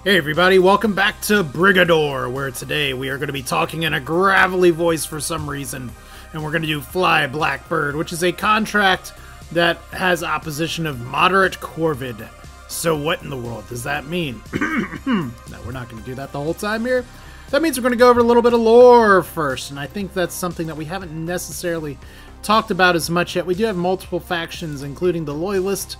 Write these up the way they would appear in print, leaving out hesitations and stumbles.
Hey everybody, welcome back to BRIGADOR, where today we are going to be talking in a gravelly voice for some reason, and we're going to do Fly Blackbird, which is a contract that has opposition of moderate Corvid. So what in the world does that mean? No, we're not going to do that the whole time here. That means we're going to go over a little bit of lore first, and I think that's something that we haven't necessarily talked about as much yet. We do have multiple factions, including the Loyalist,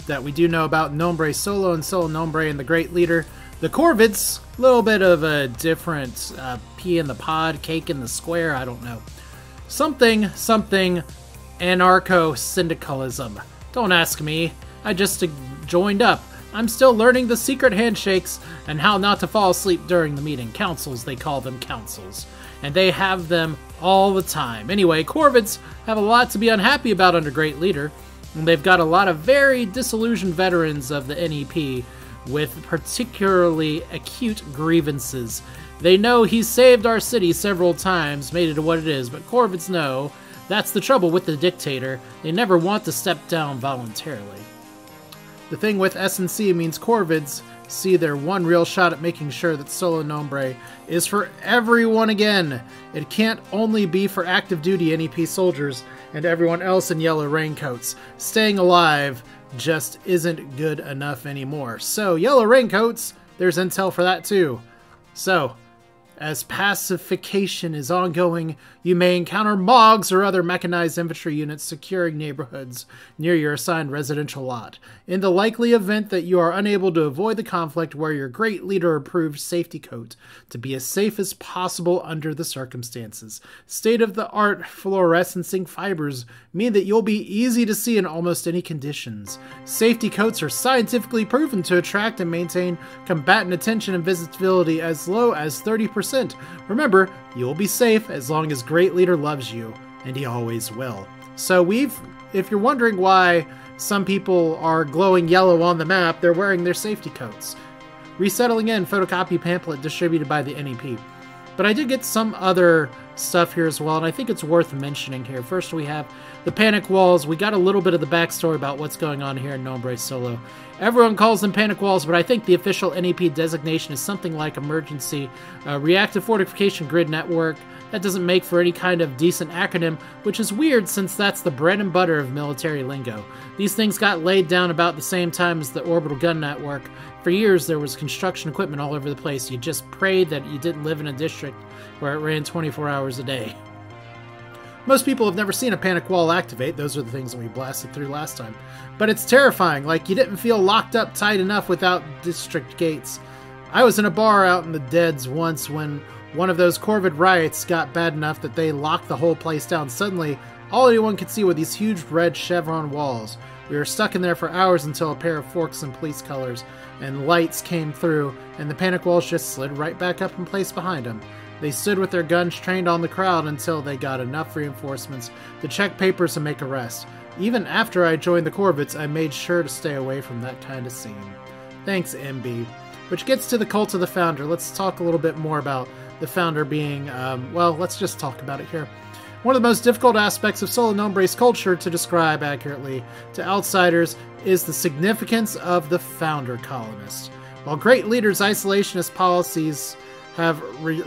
that we do know about, Nombre Solo and Solo Nombre, and the Great Leader. The Corvids, a little bit of a different pea in the pod, cake in the square, I don't know. Something anarcho-syndicalism. Don't ask me, I just joined up. I'm still learning the secret handshakes and how not to fall asleep during the meeting. Councils, they call them councils. And they have them all the time. Anyway, Corvids have a lot to be unhappy about under Great Leader. And they've got a lot of very disillusioned veterans of the NEP with particularly acute grievances. They know he's saved our city several times, made it what it is, but Corvids know that's the trouble with the dictator. They never want to step down voluntarily. The thing with S&C means Corvids see their one real shot at making sure that Solo Nombre is for everyone again. It can't only be for active duty NEP soldiers and everyone else in yellow raincoats. Staying alive just isn't good enough anymore. So, yellow raincoats, there's intel for that too. So, as pacification is ongoing, you may encounter MOGs or other mechanized infantry units securing neighborhoods near your assigned residential lot. In the likely event that you are unable to avoid the conflict, wear your Great Leader approved safety coat to be as safe as possible under the circumstances. State-of-the-art fluorescing fibers mean that you'll be easy to see in almost any conditions. Safety coats are scientifically proven to attract and maintain combatant attention and visibility as low as 30%. Remember, you'll be safe as long as Great Leader loves you, and he always will. So if you're wondering why some people are glowing yellow on the map, they're wearing their safety coats. Resettling in, photocopy pamphlet distributed by the NEP. But I did get some other stuff here as well, and I think it's worth mentioning here. First, we have the Panic Walls. We got a little bit of the backstory about what's going on here in Nombre Solo. Everyone calls them Panic Walls, but I think the official NEP designation is something like Emergency Reactive Fortification Grid Network. That doesn't make for any kind of decent acronym, which is weird since that's the bread and butter of military lingo. These things got laid down about the same time as the Orbital Gun Network. For years, there was construction equipment all over the place. You just prayed that you didn't live in a district where it ran 24 hours a day. Most people have never seen a panic wall activate. Those are the things that we blasted through last time. But it's terrifying, like you didn't feel locked up tight enough without district gates. I was in a bar out in the Deads once when one of those Corvid riots got bad enough that they locked the whole place down. Suddenly, all anyone could see were these huge red chevron walls. We were stuck in there for hours until a pair of forks and police colors and lights came through, and the panic walls just slid right back up in place behind them. They stood with their guns trained on the crowd until they got enough reinforcements to check papers and make arrests. Even after I joined the Corvids, I made sure to stay away from that kind of scene. Thanks, MB. Which gets to the cult of the Founder. Let's talk a little bit more about the Founder being, well, let's just talk about it here. One of the most difficult aspects of Solo Nombre's culture to describe accurately to outsiders is the significance of the Founder colonist. While Great Leader's isolationist policies have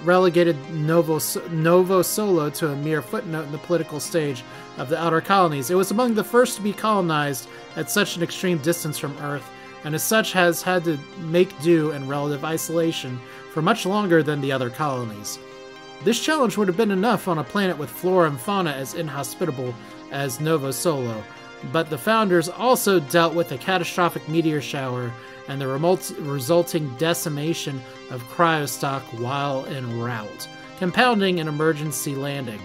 relegated Novo Solo to a mere footnote in the political stage of the outer colonies, it was among the first to be colonized at such an extreme distance from Earth, and as such has had to make do in relative isolation for much longer than the other colonies. This challenge would have been enough on a planet with flora and fauna as inhospitable as Novo Solo, but the Founders also dealt with a catastrophic meteor shower and the resulting decimation of cryostock while en route, compounding an emergency landing.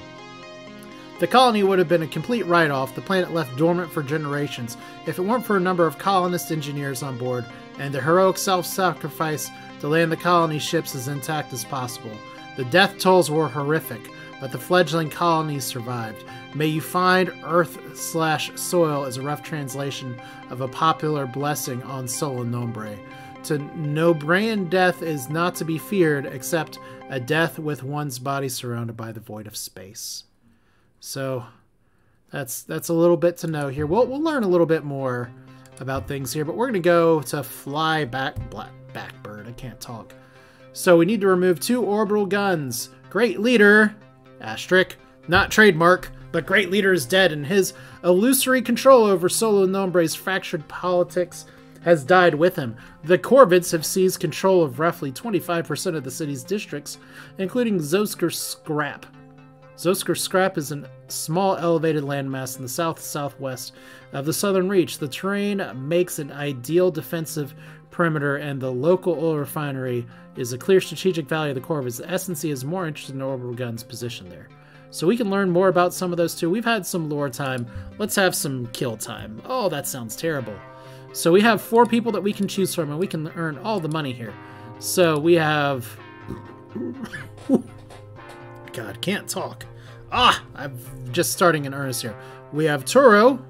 The colony would have been a complete write-off, the planet left dormant for generations, if it weren't for a number of colonist engineers on board and the heroic self-sacrifice to land the colony ships as intact as possible. The death tolls were horrific, but the fledgling colonies survived. May you find Earth/Soil is a rough translation of a popular blessing on Solo Nombre. To Nombrean death is not to be feared, except a death with one's body surrounded by the void of space. So, that's a little bit to know here. We'll learn a little bit more about things here, but we're going to go to Fly Blackbird. I can't talk. So we need to remove 2 orbital guns. Great leader, asterisk, not trademark, but great leader is dead, and his illusory control over Solo Nombre's fractured politics has died with him. The Corvids have seized control of roughly 25% of the city's districts, including Zosker Scrap. Zosker Scrap is a small elevated landmass in the south-southwest of the southern reach. The terrain makes an ideal defensive perimeter, and the local oil refinery is a clear strategic value of the Corvids. The SNC is more interested in orbital guns positioned there. So we can learn more about some of those too. We've had some lore time. Let's have some kill time. Oh, that sounds terrible. So we have 4 people that we can choose from, and we can earn all the money here. So we have... God, can't talk. I'm just starting in earnest here. We have Turo,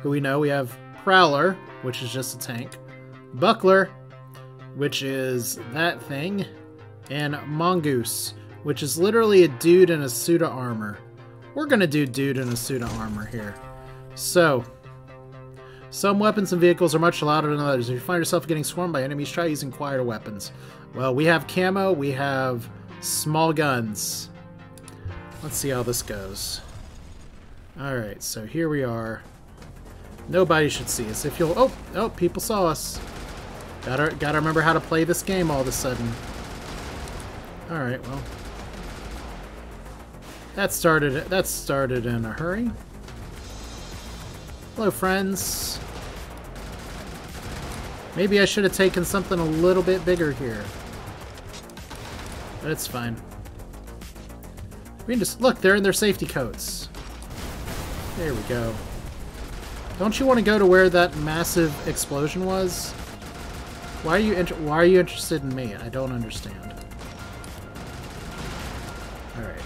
who we know. We have Prowler, which is just a tank. Buckler, which is that thing. And Mongoose, which is literally a dude in a suit of armor. We're going to do dude in a suit of armor here. So... some weapons and vehicles are much louder than others. If you find yourself getting swarmed by enemies, try using quieter weapons. Well, we have camo, we have small guns. Let's see how this goes. Alright, so here we are. Nobody should see us. If you'll... Oh, people saw us. Gotta remember how to play this game all of a sudden. Alright, well. That started in a hurry. Hello, friends. Maybe I should have taken something a little bit bigger here. But it's fine. We can just... look, they're in their safety coats. There we go. Don't you want to go to where that massive explosion was? Why are you interested in me? I don't understand. Alright.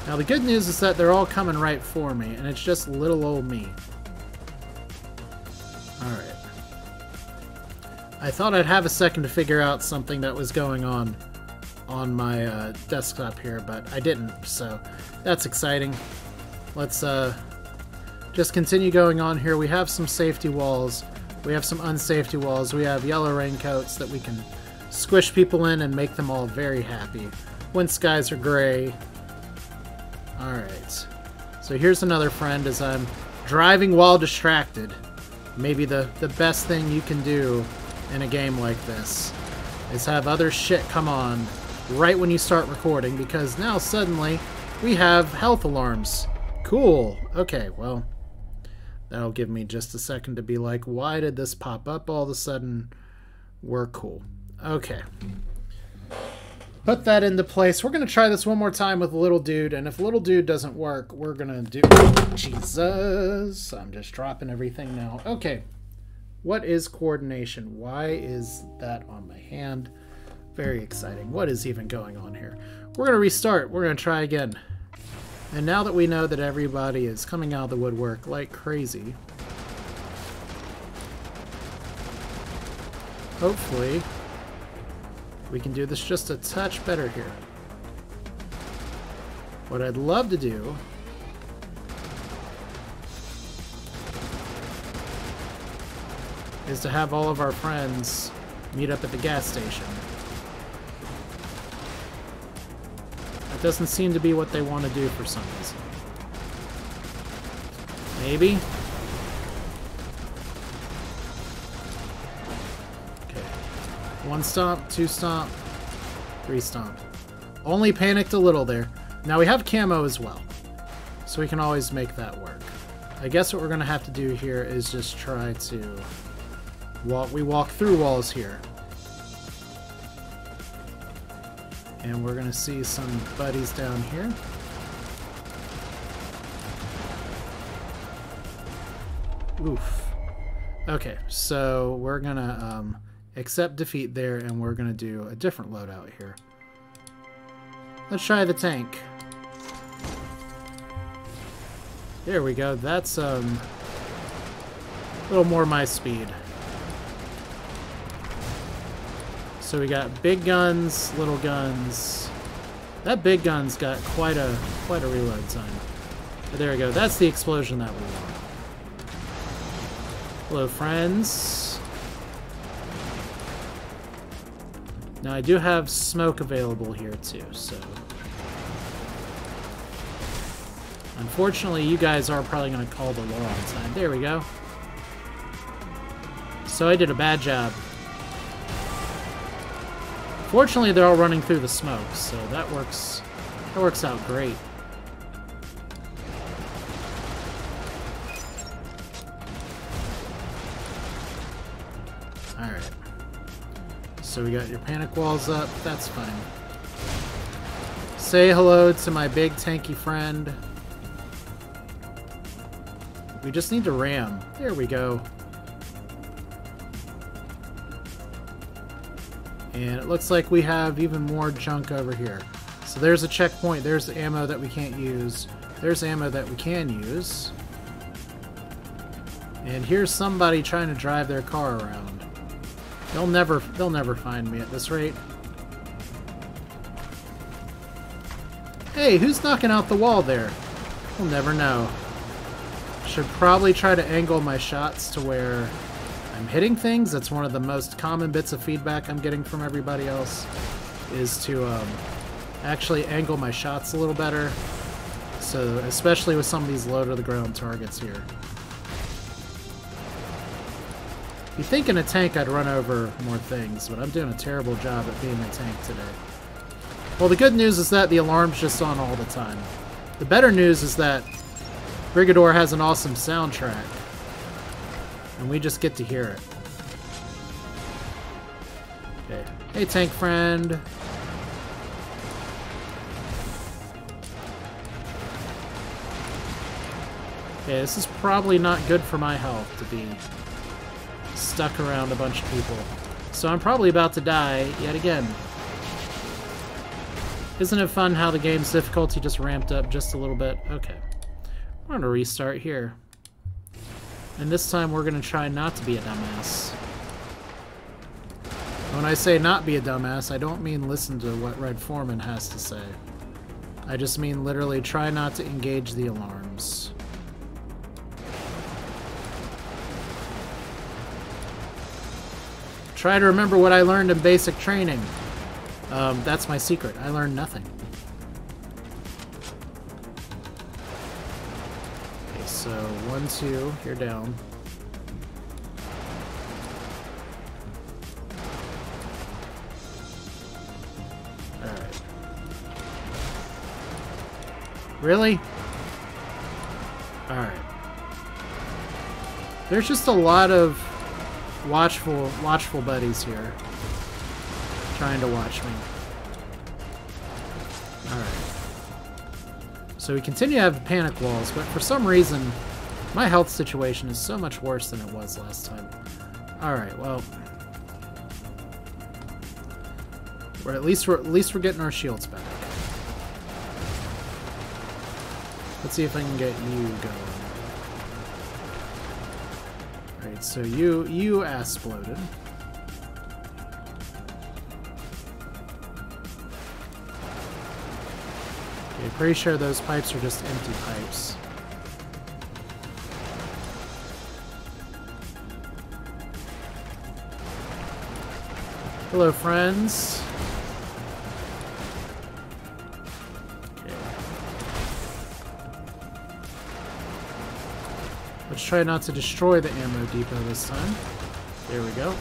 Now the good news is that they're all coming right for me, and it's just little old me. Alright. I thought I'd have a second to figure out something that was going on my desktop here, but I didn't, so that's exciting. Let's just continue going on here. We have some safety walls. We have some unsafety walls. We have yellow raincoats that we can squish people in and make them all very happy when skies are gray. Alright, so here's another friend as I'm driving while distracted. Maybe the best thing you can do in a game like this is have other shit come on right when you start recording, because now suddenly we have health alarms. Cool. Okay, well, that'll give me just a second to be like, why did this pop up all of a sudden? We're cool. Okay. Put that into place. We're going to try this one more time with Little Dude, and if Little Dude doesn't work, we're going to do... Jesus! I'm just dropping everything now. Okay. What is coordination? Why is that on my hand? Very exciting. What is even going on here? We're going to restart. We're going to try again. And now that we know that everybody is coming out of the woodwork like crazy, hopefully we can do this just a touch better here. What I'd love to do is to have all of our friends meet up at the gas station. That doesn't seem to be what they want to do for some reason. Maybe? Okay. 1 stomp, 2 stomp, 3 stomp. Only panicked a little there. Now we have camo as well, so we can always make that work. I guess what we're going to have to do here is just try to... we walk through walls here. And we're going to see some buddies down here. Oof. Okay, so we're going to accept defeat there, and we're going to do a different loadout here. Let's try the tank. There we go. That's a little more my speed. So we got big guns, little guns. That big gun's got quite a reload time. But there we go. That's the explosion that we want. Hello, friends. Now, I do have smoke available here, too, so... Unfortunately, you guys are probably going to call the law on time. There we go. So I did a bad job. Fortunately, they're all running through the smoke, so that works out great. Alright. So we got your panic walls up. That's fine. Say hello to my big tanky friend. We just need to ram. There we go. And it looks like we have even more junk over here. So there's a checkpoint. There's the ammo that we can't use. There's ammo that we can use. And here's somebody trying to drive their car around. They'll never find me at this rate. Hey, who's knocking out the wall there? We'll never know. Should probably try to angle my shots to where I'm hitting things. That's one of the most common bits of feedback I'm getting from everybody else, is to actually angle my shots a little better. So, especially with some of these low-to-the-ground targets here. You'd think in a tank I'd run over more things, but I'm doing a terrible job at being a tank today. Well, the good news is that the alarm's just on all the time. The better news is that BRIGADOR has an awesome soundtrack, and we just get to hear it. Okay. Hey, tank friend. Okay, this is probably not good for my health to be stuck around a bunch of people. So I'm probably about to die yet again. Isn't it fun how the game's difficulty just ramped up just a little bit? Okay. We're going to restart here. And this time we're going to try not to be a dumbass. When I say not be a dumbass, I don't mean listen to what Red Foreman has to say. I just mean literally try not to engage the alarms. Try to remember what I learned in basic training. That's my secret. I learned nothing. Okay, so 1, 2, you're down. Alright. Really? Alright. There's just a lot of watchful buddies here trying to watch me. Alright. So we continue to have panic walls, but for some reason my health situation is so much worse than it was last time. Alright, well, at least we're getting our shields back. Let's see if I can get you going. Alright, so you ass-bloated. Okay, pretty sure those pipes are just empty pipes. Hello, friends. Okay. Let's try not to destroy the ammo depot this time. There we go.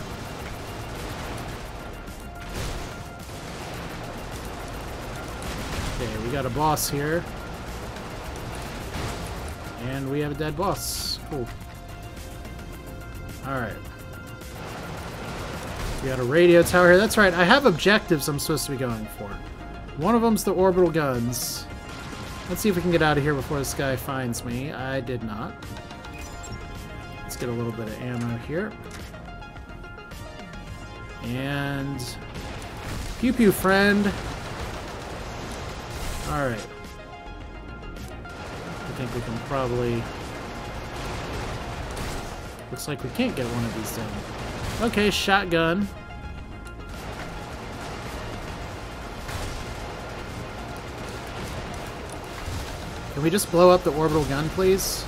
Okay, we got a boss here. And we have a dead boss. Cool. Alright. We got a radio tower here. That's right, I have objectives I'm supposed to be going for. One of them's the orbital guns. Let's see if we can get out of here before this guy finds me. I did not. Let's get a little bit of ammo here. And... pew pew, friend. Alright. I think we can probably... looks like we can't get one of these down. Okay, shotgun. Can we just blow up the orbital gun, please?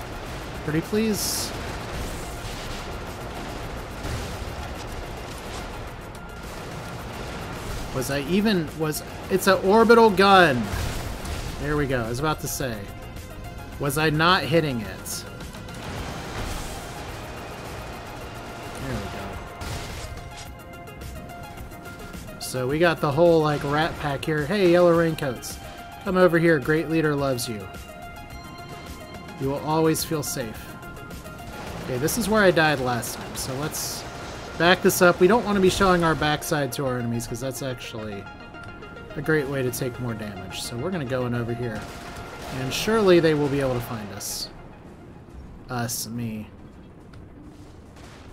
Pretty please? It's an orbital gun. There we go. I was about to say. Was I not hitting it? There we go. So we got the whole, like, rat pack here. Hey, yellow raincoats. Come over here. Great leader loves you. You will always feel safe. Okay, this is where I died last time. So let's back this up. We don't want to be showing our backside to our enemies because that's actually a great way to take more damage. So we're going to go in over here. And surely they will be able to find us. Me.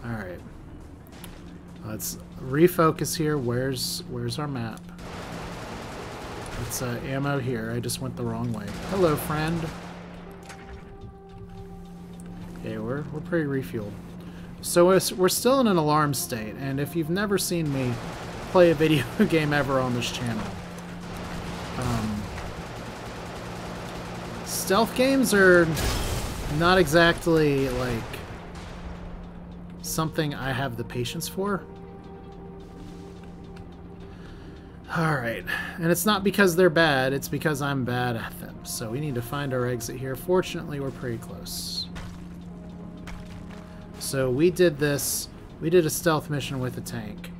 Alright. Let's refocus here. Where's our map? It's ammo here. I just went the wrong way. Hello, friend. Okay, we're pretty refueled. So we're still in an alarm state, and if you've never seen me play a video game ever on this channel, stealth games are not exactly, like, something I have the patience for. Alright, and it's not because they're bad, it's because I'm bad at them. So we need to find our exit here. Fortunately, we're pretty close. So we did this, we did a stealth mission with a tank.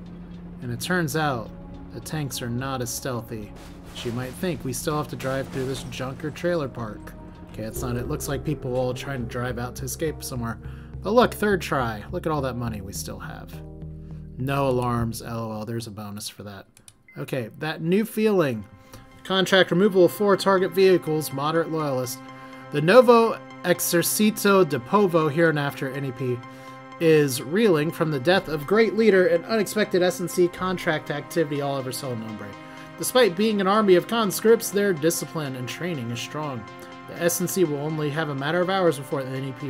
And it turns out the tanks are not as stealthy as you might think. We still have to drive through this junker trailer park. Okay, it's not, it looks like people all trying to drive out to escape somewhere. But look, third try. Look at all that money we still have. No alarms, lol, there's a bonus for that. Okay, that new feeling. Contract removal of 4 target vehicles, moderate loyalist. The Novo Exercito de Povo, hereinafter NEP, is reeling from the death of great leader and unexpected SNC contract activity all over Solo Nombre. Despite being an army of conscripts, their discipline and training is strong. The SNC will only have a matter of hours before the NEP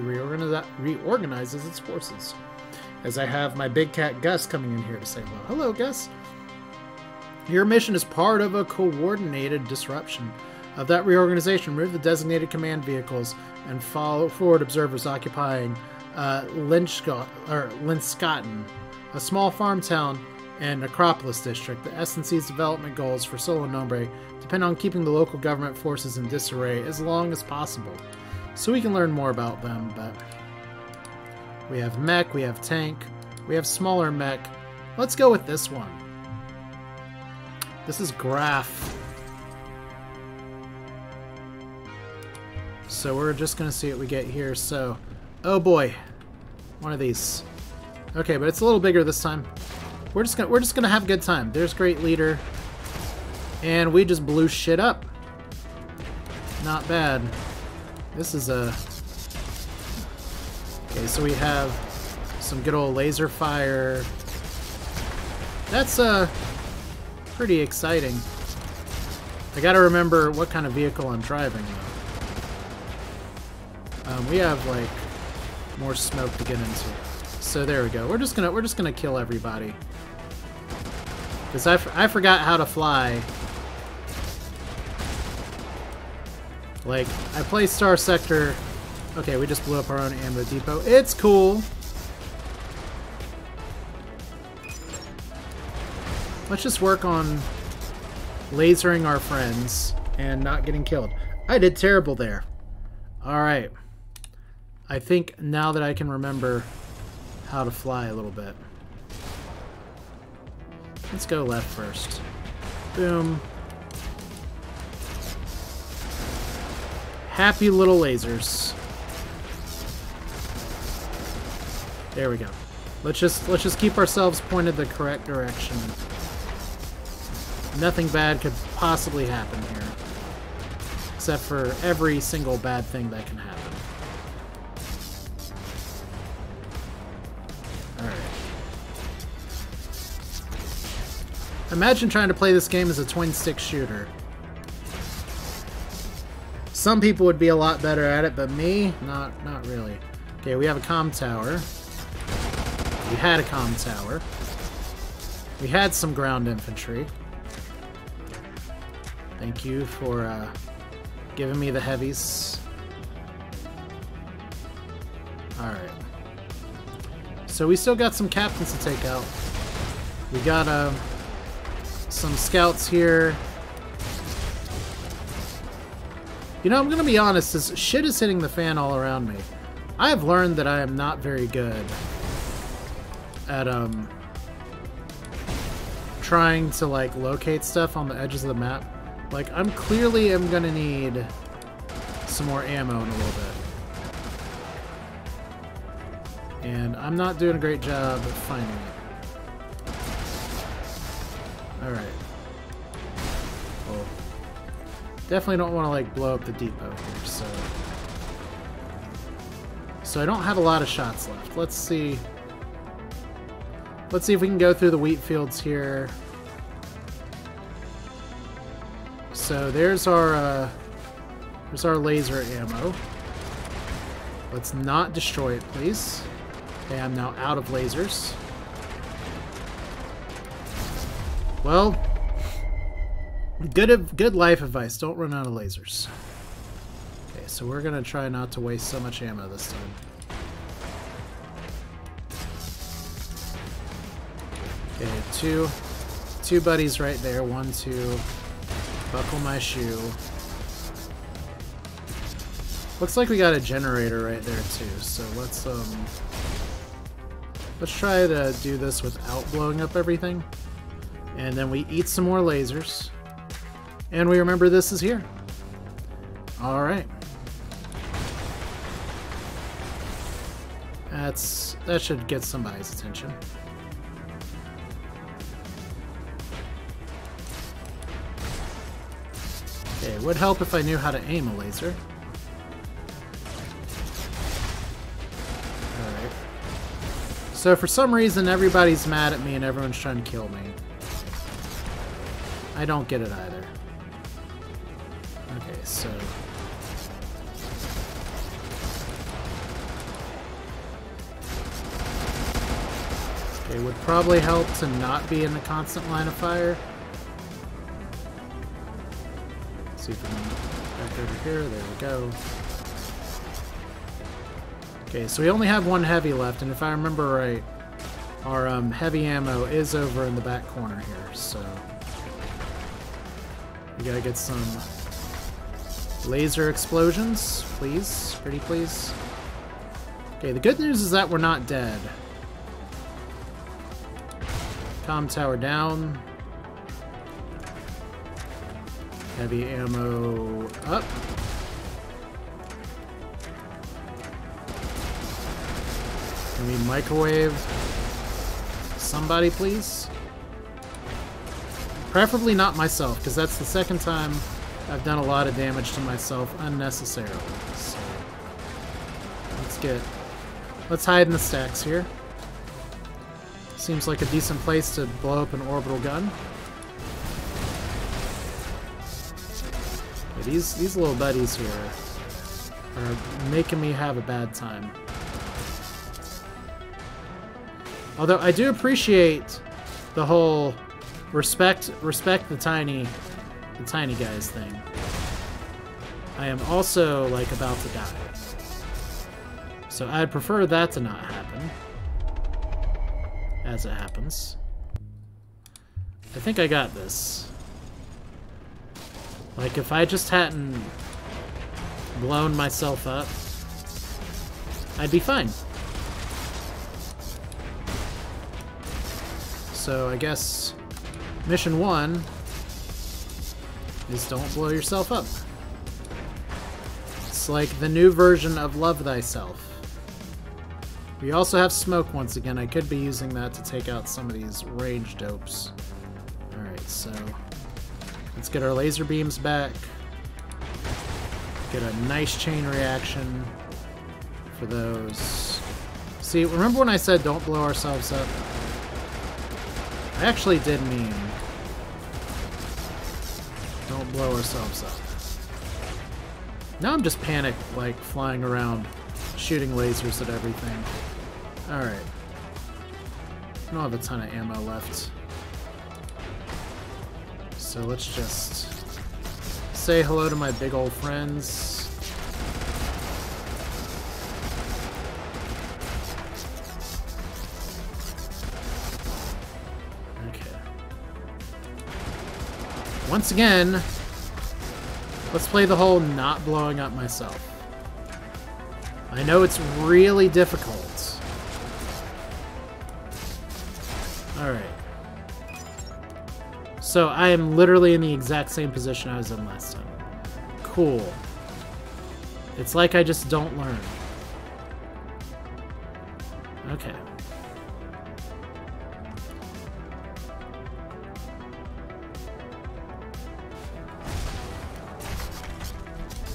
reorganizes its forces. As I have my big cat Gus coming in here to say hello. Hello, Gus. Your mission is part of a coordinated disruption of that reorganization. Remove the designated command vehicles and follow forward observers occupying Linskotten, a small farm town and Necropolis district. The SNC's development goals for Solo Nombre depend on keeping the local government forces in disarray as long as possible. So we can learn more about them, but we have mech, we have tank, we have smaller mech. Let's go with this one. This is Graph. So we're just gonna see what we get here. So, oh boy, one of these. Okay, but it's a little bigger this time. We're just gonna have a good time. There's great leader, and we just blew shit up. Not bad. This is a. Okay, so we have some good old laser fire. That's pretty exciting. I gotta remember what kind of vehicle I'm driving though. We have like more smoke to get into. So there we go. We're just gonna kill everybody. Because I forgot how to fly. Like, I play Star Sector. Okay, we just blew up our own ammo depot. It's cool. Let's just work on lasering our friends and not getting killed. I did terrible there. Alright. I think now that I can remember how to fly a little bit. Let's go left first. Boom. Happy little lasers. There we go. Let's just keep ourselves pointed the correct direction. Nothing bad could possibly happen here. Except for every single bad thing that can happen. Alright. Imagine trying to play this game as a twin-stick shooter. Some people would be a lot better at it, but me? Not really. Okay, we have a comm tower. We had a comm tower. We had some ground infantry. Thank you for giving me the heavies. Alright. So we still got some captains to take out. We got some scouts here. You know, I'm gonna be honest, as shit is hitting the fan all around me, I have learned that I am not very good at, trying to, like, locate stuff on the edges of the map. Like, I'm clearly am gonna need some more ammo in a little bit. And I'm not doing a great job of finding it. Alright. Well, definitely don't want to, like, blow up the depot here, so... So I don't have a lot of shots left. Let's see... Let's see if we can go through the wheat fields here. So there's our laser ammo. Let's not destroy it, please. Okay, I'm now out of lasers. Well, good life advice. Don't run out of lasers. Okay, so we're gonna try not to waste so much ammo this time. Okay, two buddies right there. 1, 2. Buckle my shoe. Looks like we got a generator right there too. So let's try to do this without blowing up everything. And then we eat some more lasers. And we remember this is here. All right. That should get somebody's attention. Okay, it would help if I knew how to aim a laser. Alright. So for some reason everybody's mad at me and everyone's trying to kill me. I don't get it either. Okay, so... It would probably help to not be in a constant line of fire. Let's see if we can back over here. There we go. Okay, so we only have one heavy left, and if I remember right, our heavy ammo is over in the back corner here, so we gotta get some laser explosions, please. Pretty please. Okay, the good news is that we're not dead. Comm tower down. Heavy ammo up. Can we microwave somebody, please? Preferably not myself, because that's the second time I've done a lot of damage to myself unnecessarily. So let's hide in the stacks here. Seems like a decent place to blow up an orbital gun. But these little buddies here are making me have a bad time. Although I do appreciate the whole respect the tiny guys thing. I am also like about to die. So I'd prefer that to not happen. As it happens. I think I got this. Like, if I just hadn't blown myself up, I'd be fine. So I guess mission 1 is don't blow yourself up. It's like the new version of Love Thyself. We also have smoke once again. I could be using that to take out some of these rage dopes. Alright, so let's get our laser beams back. Get a nice chain reaction for those. See, remember when I said don't blow ourselves up? I actually did mean don't blow ourselves up. Now I'm just panicked, like flying around, shooting lasers at everything. Alright. I don't have a ton of ammo left. So let's just say hello to my big old friends. Okay. Once again, let's play the whole not blowing up myself. I know it's really difficult. Alright. So I am literally in the exact same position I was in last time. Cool. It's like I just don't learn. Okay.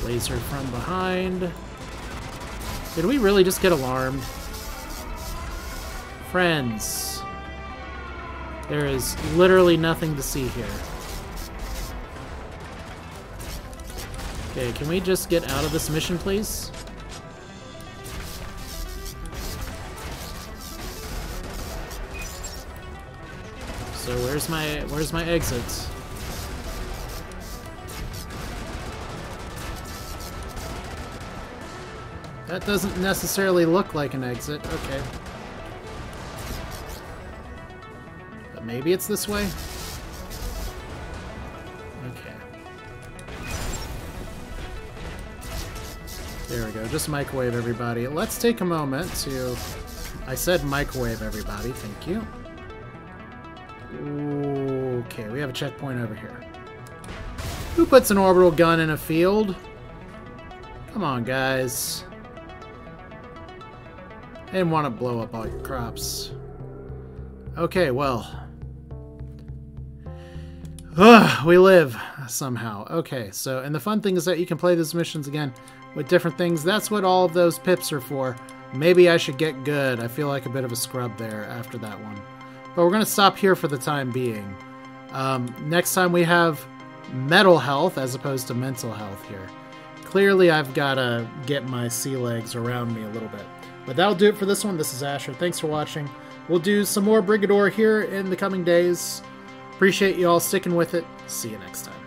Laser from behind. Did we really just get alarmed? Friends. There is literally nothing to see here. Okay, can we just get out of this mission, please? So where's my exit? That doesn't necessarily look like an exit. Okay. But maybe it's this way? Okay. There we go. Just microwave everybody. Let's take a moment to... I said microwave everybody. Thank you. Okay, we have a checkpoint over here. Who puts an orbital gun in a field? Come on, guys. I didn't want to blow up all your crops. Okay, well. We live, somehow. Okay, so, and the fun thing is that you can play these missions again with different things. That's what all of those pips are for. Maybe I should get good. I feel like a bit of a scrub there after that one. But we're going to stop here for the time being. Next time we have metal health as opposed to mental health here. Clearly I've got to get my sea legs around me a little bit. But that'll do it for this one. This is Asher. Thanks for watching. We'll do some more BRIGADOR here in the coming days. Appreciate you all sticking with it. See you next time.